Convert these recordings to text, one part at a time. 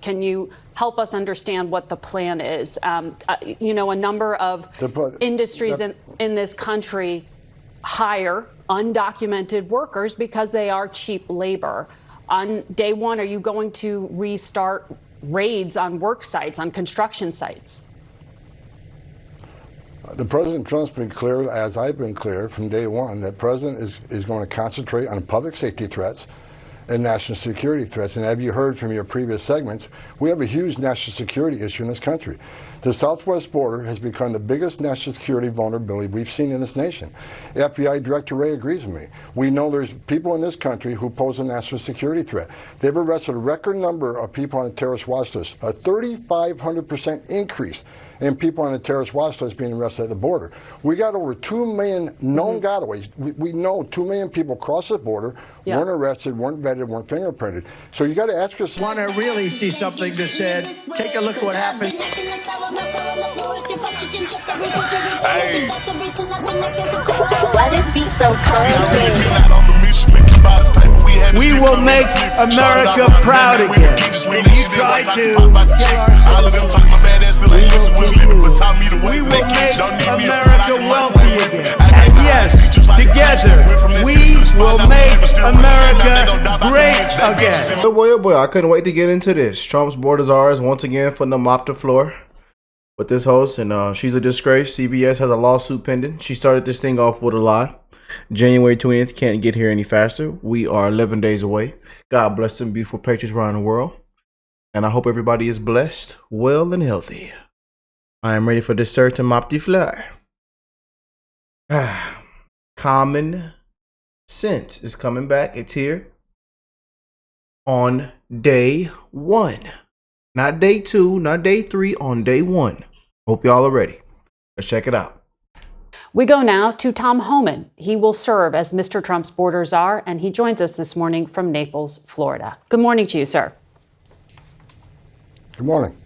Can you help us understand what the plan is? You know, a number of industries in this country hire undocumented workers because they are cheap labor. On day one, are you going to restart raids on work sites, on construction sites? The President Trump's been clear, as I've been clear from day one, that the President is going to concentrate on public safety threats and national security threats. And have you heard from your previous segments, we have a huge national security issue in this country. The southwest border has become the biggest national security vulnerability we've seen in this nation. FBI Director Wray agrees with me. We know there's people in this country who pose a national security threat. They've arrested a record number of people on the terrorist watch list, a 3,500% increase in people on the terrorist watch list being arrested at the border. We got over 2 million known gotaways. We know 2 million people crossed the border, weren't arrested, weren't vetted, weren't fingerprinted. So you got to ask yourself. Want to really see something that said, take a look at what happened. Hey. Why this beat so cold? We will make America proud again. When you try to, we will make America wealthy again. And yes, together, we will make America great again. Oh boy, I couldn't wait to get into this. Trump's Border Czar is once again putting them mop the floor with this host, and she's a disgrace. CBS has a lawsuit pending. She started this thing off with a lie. January 20th can't get here any faster. We are 11 days away. God bless them beautiful patriots around the world. And I hope everybody is blessed, well, and healthy. I am ready for this certain mop the floor. Common sense is coming back. It's here on day one. Not day two, not day three, on day one. Hope y'all are ready. Let's check it out. We go now to Tom Homan. He will serve as Mr. Trump's border czar, and he joins us this morning from Naples, Florida. Good morning to you, sir. Good morning.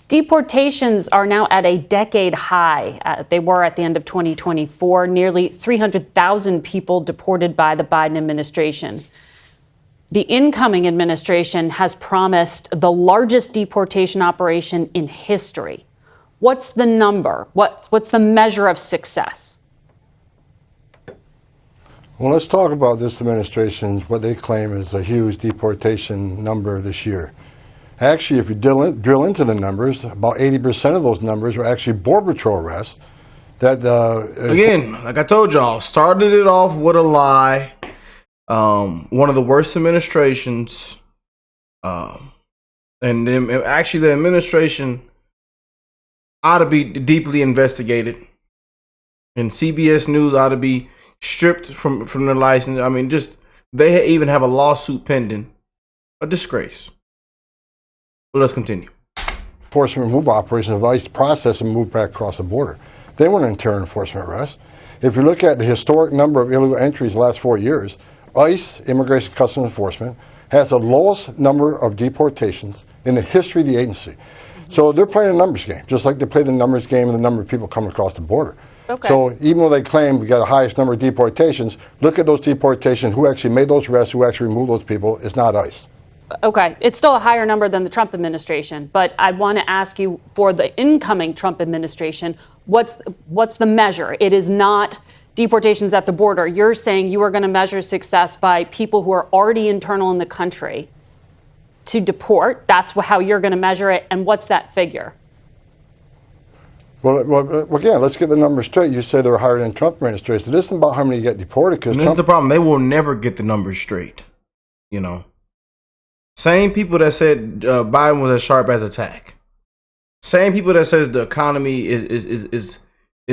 Deportations are now at a decade high. They were at the end of 2024, nearly 300,000 people deported by the Biden administration. The incoming administration has promised the largest deportation operation in history. What's the number? What's the measure of success? Well, let's talk about this administration, what they claim is a huge deportation number this year. Actually, if you drill into the numbers, about 80% of those numbers are actually Border Patrol arrests. Again, like I told y'all, started it off with a lie. One of the worst administrations. And then actually the administration ought to be deeply investigated, and CBS News ought to be stripped from their license. I mean, just they even have a lawsuit pending. A disgrace. But let's continue. Enforcement remove operation of ICE process and move back across the border. They weren't in terror enforcement arrests. If you look at the historic number of illegal entries the last 4 years, ICE, Immigration Customs Enforcement, has the lowest number of deportations in the history of the agency. So they're playing a numbers game, just like they play the numbers game and the number of people coming across the border. Okay. So even though they claim we got the highest number of deportations, look at those deportations, who actually made those arrests, who actually removed those people. It's not ICE. Okay, it's still a higher number than the Trump administration, but I want to ask you, for the incoming Trump administration, what's the measure? It is not deportations at the border. You're saying you are going to measure success by people who are already internal in the country to deport. That's how you're going to measure it. And what's that figure? Well, again, let's get the numbers straight. You say they're higher than Trump administration. This isn't about how many get deported. Because this is the problem. They will never get the numbers straight. You know, same people that said Biden was as sharp as a tack. Same people that says the economy is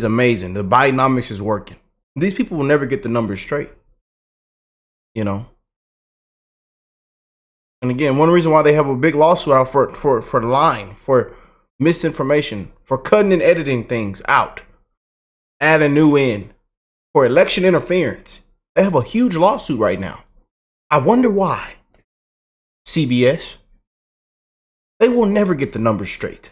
amazing. The Bidenomics is working. These people will never get the numbers straight. You know. And again, one reason why they have a big lawsuit out for lying, for misinformation, for cutting and editing things out, add a new in, for election interference. They have a huge lawsuit right now. I wonder why. CBS. They will never get the numbers straight.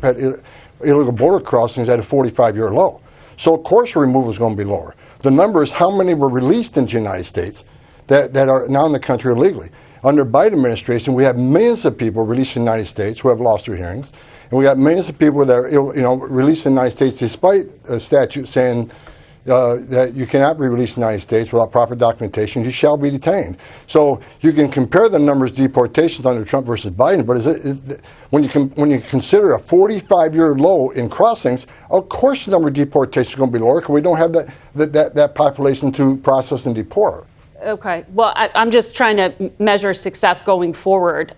Illegal border crossings at a 45-year low. So of course removal is going to be lower. The number is how many were released into the United States that are now in the country illegally. Under Biden administration, we have millions of people released in the United States who have lost their hearings, and we got millions of people that are released in the United States despite a statute saying that you cannot be released in the United States without proper documentation. You shall be detained. So you can compare the numbers of deportations under Trump versus Biden, but when you consider a 45-year low in crossings, of course the number of deportations is going to be lower because we don't have that population to process and deport. Okay. Well, I'm just trying to measure success going forward.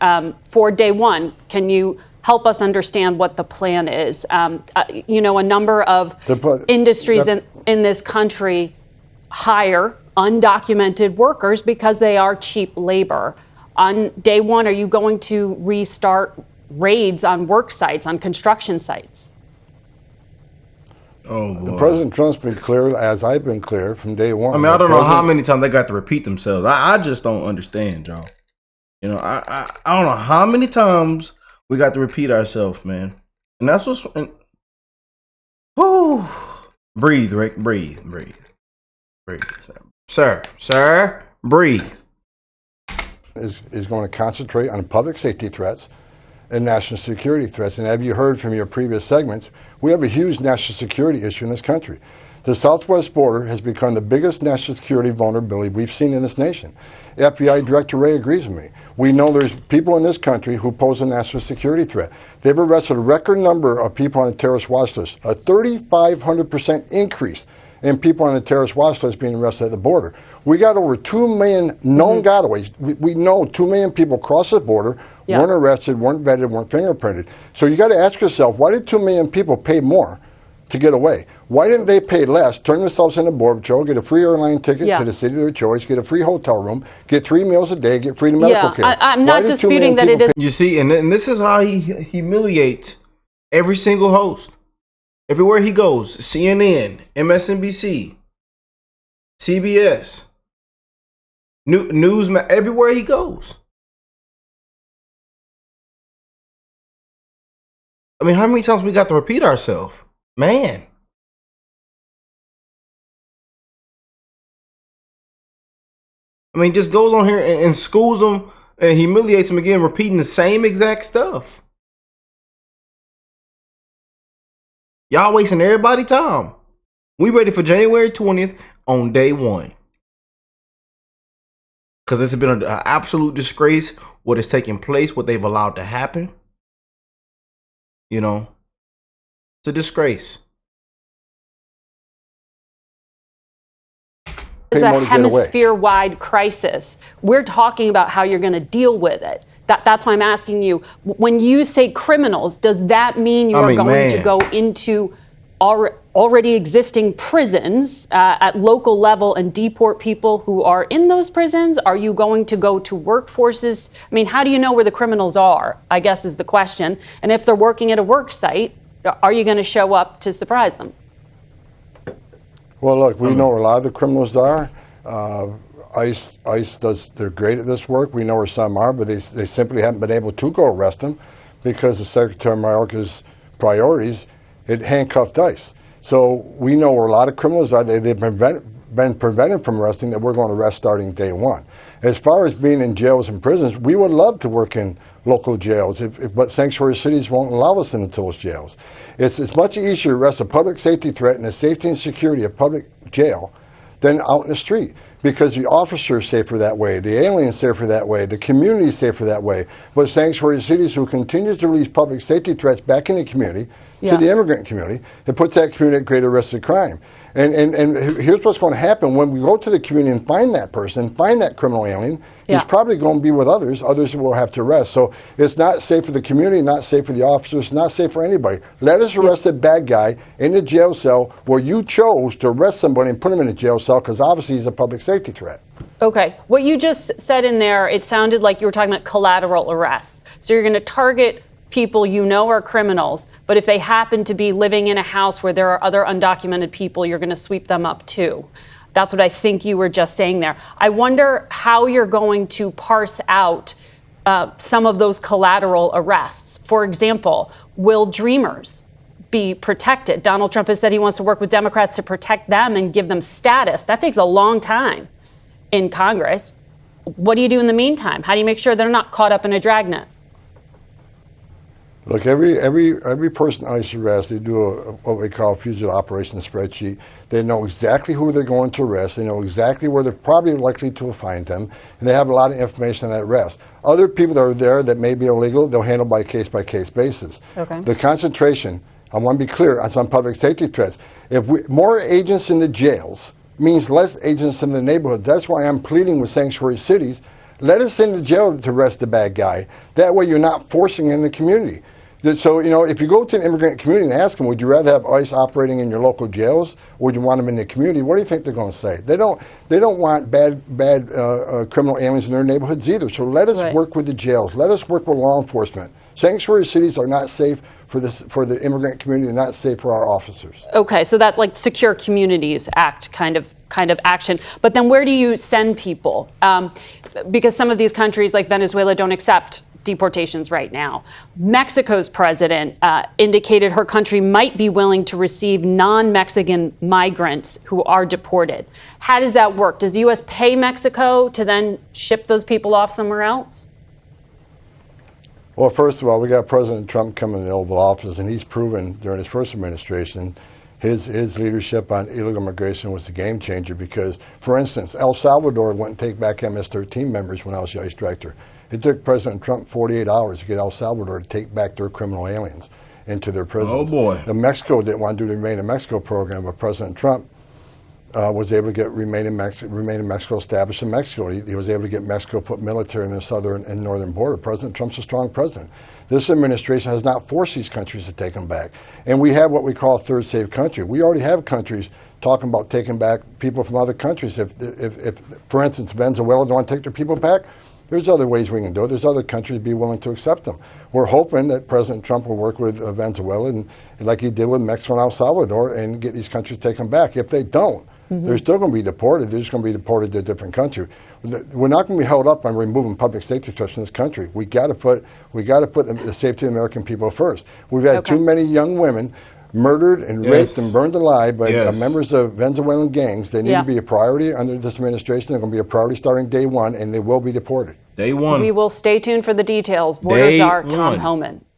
For day one, can you help us understand what the plan is? A number of industries in this country hire undocumented workers because they are cheap labor. On day one, are you going to restart raids on work sites, on construction sites? Oh, boy. President Trump's been clear, as I've been clear from day one. I mean, I don't know how many times they got to repeat themselves. I just don't understand, y'all. I don't know how many times we got to repeat ourselves, man. And that's what's... Whew. Breathe, Rick. Breathe. Sir, breathe. Is going to concentrate on public safety threats and national security threats. And have you heard from your previous segments, we have a huge national security issue in this country. The southwest border has become the biggest national security vulnerability we've seen in this nation. FBI Director Wray agrees with me. We know there's people in this country who pose a national security threat. They've arrested a record number of people on the terrorist watch list, a 3,500% increase in people on the terrorist watch list being arrested at the border. We got over 2 million known gotaways. We know 2 million people crossed the border, weren't arrested, weren't vetted, weren't fingerprinted. So you got to ask yourself, why did 2 million people pay more to get away? Why didn't they pay less, turn themselves into Border Patrol, get a free airline ticket to the city of their choice, get a free hotel room, get 3 meals a day, get free medical care? I'm not disputing that it is. You see, and this is how he humiliates every single host. Everywhere he goes, CNN, MSNBC, CBS, news, everywhere he goes. I mean, how many times we got to repeat ourselves? Man. I mean, just goes on here and schools them and humiliates them again, repeating the same exact stuff. Y'all wasting everybody's time. We ready for January 20th on day one. Because this has been an absolute disgrace, what is taking place, what they've allowed to happen. It's a disgrace. It's a hemisphere-wide crisis. We're talking about how you're going to deal with it. That's why I'm asking you, when you say criminals, does that mean you are going to go into already existing prisons at local level and deport people who are in those prisons? Are you going to go to workforces? I mean, how do you know where the criminals are, I guess is the question. And if they're working at a work site, are you going to show up to surprise them? Well, look, we know where a lot of the criminals are. ICE they're great at this work. We know where some are, but they simply haven't been able to go arrest them because the Secretary of Mayorkas' priorities, it handcuffed ICE. So we know where a lot of criminals are. They've been prevented from arresting that we're going to arrest starting day one. As far as being in jails and prisons, we would love to work in local jails, but sanctuary cities won't allow us into those jails. It's much easier to arrest a public safety threat and the safety and security of public jail than out in the street, because the officers are safer that way, the aliens safer that way, the community is safer that way. But sanctuary cities who continue to release public safety threats back in the community, to the immigrant community, it puts that community at greater risk of crime. And here's what's going to happen when we go to the community and find that person, find that criminal alien, he's probably going to be with others will have to arrest. So it's not safe for the community, not safe for the officers, not safe for anybody. Let us arrest a bad guy in the jail cell where you chose to arrest somebody and put him in a jail cell because obviously he's a public safety threat. Okay, what you just said in there, it sounded like you were talking about collateral arrests. So you're going to target people you know are criminals, but if they happen to be living in a house where there are other undocumented people, you're going to sweep them up too. That's what I think you were just saying there. I wonder how you're going to parse out some of those collateral arrests. For example, will Dreamers be protected? Donald Trump has said he wants to work with Democrats to protect them and give them status. That takes a long time in Congress. what do you do in the meantime? How do you make sure they're not caught up in a dragnet? Look, every person ICE arrests, they do what we call a fugitive operations spreadsheet. They know exactly who they're going to arrest. They know exactly where they're probably likely to find them, and they have a lot of information on that arrest. Other people that are there that may be illegal, they'll handle by case basis. Okay. The concentration, I want to be clear on some public safety threats. If more agents in the jails means less agents in the neighborhoods. That's why I'm pleading with sanctuary cities. Let us in the jail to arrest the bad guy. That way you're not forcing in the community. So, if you go to an immigrant community and ask them, would you rather have ICE operating in your local jails, or would you want them in the community? What do you think they're going to say? They don't want bad criminal aliens in their neighborhoods either. So let us work with the jails. Let us work with law enforcement. Sanctuary cities are not safe for the immigrant community. They're not safe for our officers. Okay, so that's like Secure Communities Act kind of action. But then where do you send people? Because some of these countries like Venezuela don't accept deportations right now. Mexico's president indicated her country might be willing to receive non-Mexican migrants who are deported. How does that work? Does the U.S. pay Mexico to then ship those people off somewhere else? Well, first of all, we got President Trump coming in the Oval Office, and he's proven during his first administration his leadership on illegal immigration was a game changer because, for instance, El Salvador wouldn't take back MS-13 members when I was the ICE director. It took President Trump 48 hours to get El Salvador to take back their criminal aliens into their prisons. Oh, boy. Mexico didn't want to do the Remain in Mexico program, but President Trump was able to get Remain in Mexico established in Mexico. He was able to get Mexico put military in the southern and northern border. President Trump's a strong president. This administration has not forced these countries to take them back. And we have what we call a third safe country. We already have countries talking about taking back people from other countries. If for instance, Venezuela don't want to take their people back, there's other ways we can do it. There's other countries be willing to accept them. We're hoping that President Trump will work with Venezuela and like he did with Mexico and El Salvador and get these countries taken back. If they don't, they're still going to be deported. They're just going to be deported to a different country. We're not going to be held up on removing public safety threats in this country. We got to put the safety of the American people first. We've had too many young women murdered and raped and burned alive by members of Venezuelan gangs. They need to be a priority under this administration. They're going to be a priority starting day one, and they will be deported. Day one. We will stay tuned for the details. Border Czar Tom Homan.